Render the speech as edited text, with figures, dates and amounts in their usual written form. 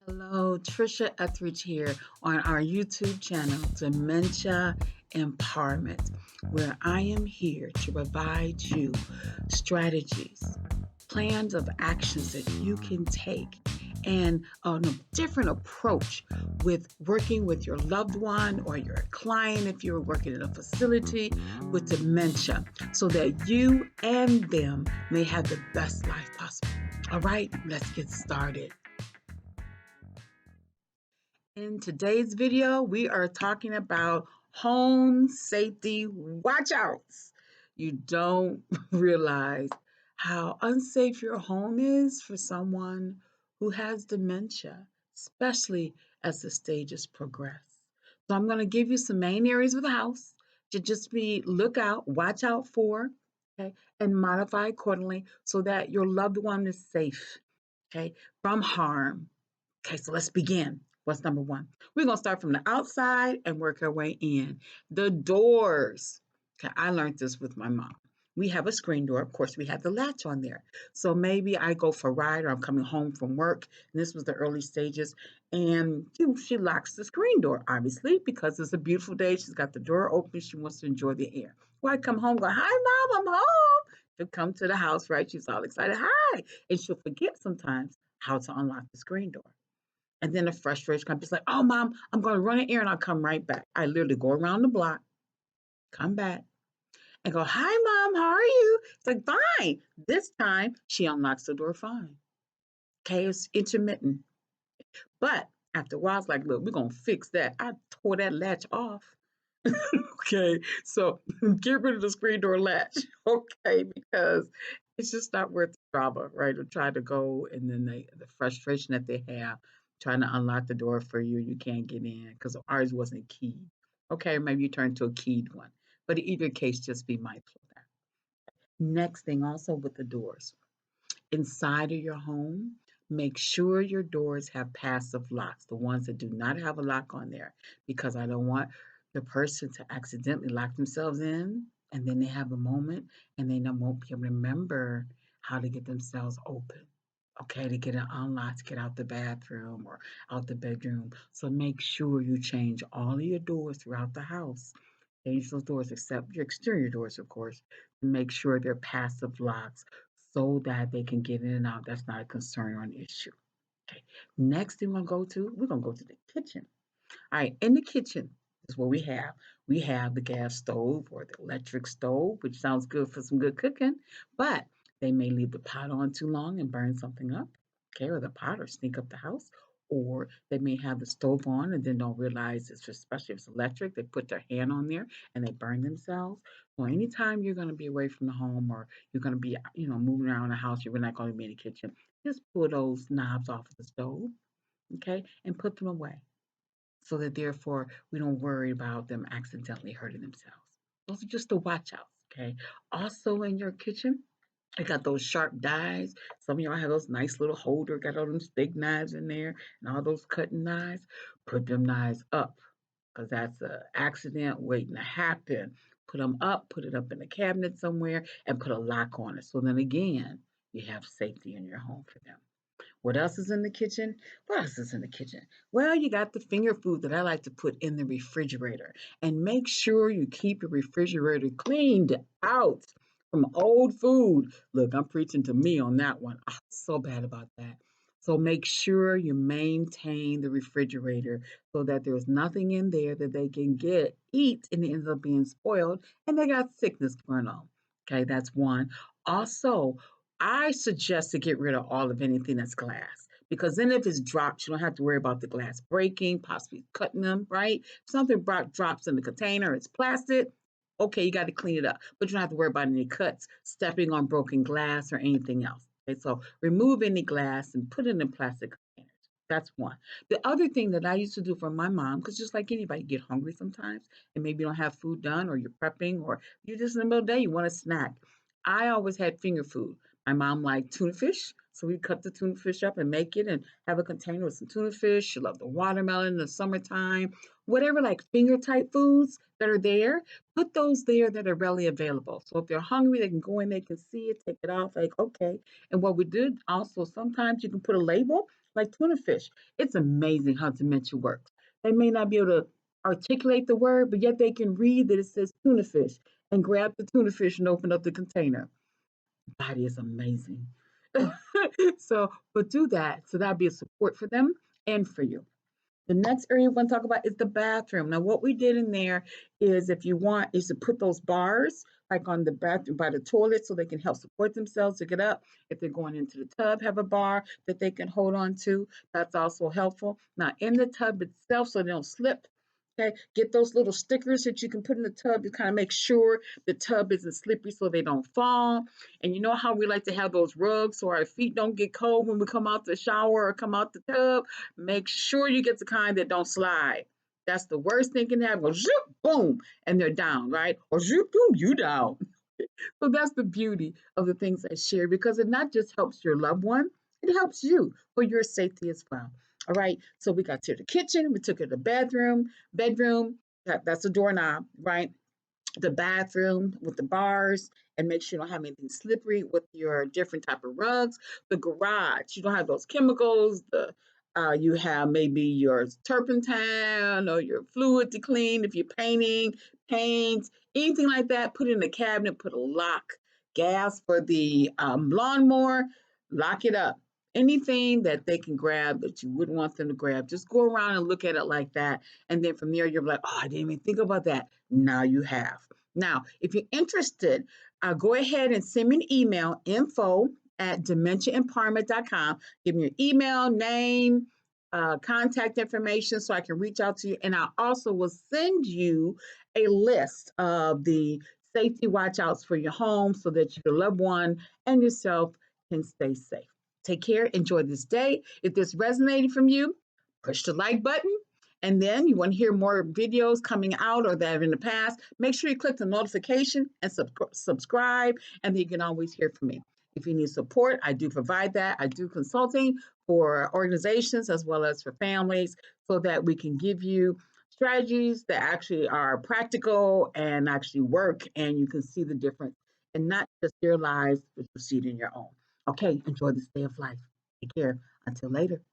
Hello, Trisha Etheridge here on our YouTube channel, Dementia Empowerment, where I am here to provide you strategies, plans of actions that you can take, and a different approach with working with your loved one or your client if you're working in a facility with dementia, so that you and them may have the best life possible. All right, let's get started. In today's video, we are talking about home safety watchouts. You don't realize how unsafe your home is for someone who has dementia, especially as the stages progress. So I'm going to give you some main areas of the house to just be look out, watch out for, okay, and modify accordingly so that your loved one is safe, okay, from harm. Okay, so let's begin. What's number one? We're going to start from the outside and work our way in. The doors. Okay, I learned this with my mom. We have a screen door. Of course, we have the latch on there. So maybe I go for a ride or I'm coming home from work. And this was the early stages. And she locks the screen door, obviously, because it's a beautiful day. She's got the door open. She wants to enjoy the air. Well, I come home, go, hi, Mom, I'm home. She'll come to the house, right? She's all excited. Hi. And she'll forget sometimes how to unlock the screen door. And then the frustration comes. It's like, oh, Mom, I'm going to run an errand. I'll come right back. I literally go around the block, come back, and go, hi, Mom, how are you? It's like, fine. This time, she unlocks the door fine. Okay, it's intermittent. But after a while, it's like, look, we're going to fix that. I tore that latch off. Okay, so get rid of the screen door latch, okay, because it's just not worth the drama, right? To try to go and then the frustration that they have trying to unlock the door for you, you can't get in because ours wasn't keyed. Okay, maybe you turn to a keyed one, but in either case, just be mindful of that. Next thing, also with the doors inside of your home, make sure your doors have passive locks, the ones that do not have a lock on there, because I don't want the person to accidentally lock themselves in and then they have a moment and they won't be able to remember how to get themselves open. Okay, to get it unlocked, to get out the bathroom or out the bedroom. So make sure you change all of your doors throughout the house. Change those doors, except your exterior doors, of course, to make sure they're passive locks so that they can get in and out. That's not a concern or an issue. Okay. Next thing we're gonna go to the kitchen. All right, in the kitchen is what we have. We have the gas stove or the electric stove, which sounds good for some good cooking, but they may leave the pot on too long and burn something up, okay, or the pot or sneak up the house. Or they may have the stove on and then don't realize it's especially if it's electric, they put their hand on there and they burn themselves. So anytime you're going to be away from the home or you're going to be, moving around the house, you're not going to be in the kitchen. Just pull those knobs off of the stove, okay, and put them away so that therefore we don't worry about them accidentally hurting themselves. Those are just the watch outs, okay? Also in your kitchen, I got those sharp dies. Some of y'all have those nice little holder, got all them steak knives in there and all those cutting knives. Put them knives up because that's an accident waiting to happen. Put them up, put it up in the cabinet somewhere, and put a lock on it. So then again, you have safety in your home for them. What else is in the kitchen? What else is in the kitchen? Well, you got the finger food that I like to put in the refrigerator. And make sure you keep your refrigerator cleaned out from old food. Look, I'm preaching to me on that one. I'm so bad about that. So make sure you maintain the refrigerator so that there's nothing in there that they can eat, and it ends up being spoiled, and they got sickness going on. Okay, that's one. Also, I suggest to get rid of all of anything that's glass because then if it's dropped, you don't have to worry about the glass breaking, possibly cutting them, right? If something drops in the container, it's plastic, okay, you got to clean it up, but you don't have to worry about any cuts, stepping on broken glass or anything else. Okay, so remove any glass and put it in plastic containers. That's one. The other thing that I used to do for my mom, because just like anybody, you get hungry sometimes and maybe you don't have food done or you're prepping or you're just in the middle of the day, you want a snack. I always had finger food. My mom liked tuna fish, so we cut the tuna fish up and make it and have a container with some tuna fish. She loved the watermelon in the summertime. Whatever like finger type foods that are there, put those there that are readily available. So if they're hungry, they can go in, they can see it, take it off, like, okay. And what we did also, sometimes you can put a label like tuna fish. It's amazing how dementia works. They may not be able to articulate the word, but yet they can read that it says tuna fish and grab the tuna fish and open up the container. Body is amazing. But do that. So that'll be a support for them and for you. The next area we want to talk about is the bathroom. Now, what we did in there is if you want, is to put those bars like on the bathroom by the toilet so they can help support themselves to get up. If they're going into the tub, have a bar that they can hold on to. That's also helpful. Now, in the tub itself, so they don't slip. Okay, get those little stickers that you can put in the tub to kind of make sure the tub isn't slippery so they don't fall. And you know how we like to have those rugs so our feet don't get cold when we come out the shower or come out the tub? Make sure you get the kind that don't slide. That's the worst thing can happen. Go zoop, boom, and they're down, right? Or zoop, boom, you down. So that's the beauty of the things I share because it not just helps your loved one, it helps you for your safety as well. All right. So we got to the kitchen, we took it to the bedroom. That's a doorknob, right? The bathroom with the bars and make sure you don't have anything slippery with your different type of rugs. The garage, you don't have those chemicals. The you have maybe your turpentine or your fluid to clean if you're painting, paints, anything like that. Put it in the cabinet. Put a lock. Gas for the lawnmower. Lock it up. Anything that they can grab that you wouldn't want them to grab, just go around and look at it like that. And then from there, you're like, oh, I didn't even think about that. Now you have. Now, if you're interested, go ahead and send me an email, info@dementiaempowerment.com. Give me your email, name, contact information so I can reach out to you. And I also will send you a list of the safety watchouts for your home so that your loved one and yourself can stay safe. Take care. Enjoy this day. If this resonated from you, push the like button. And then you want to hear more videos coming out or that in the past, make sure you click the notification and subscribe, and then you can always hear from me. If you need support, I do provide that. I do consulting for organizations as well as for families so that we can give you strategies that actually are practical and actually work, and you can see the difference and not just your lives, but you see it in your own. Okay, enjoy this day of life. Take care. Until later.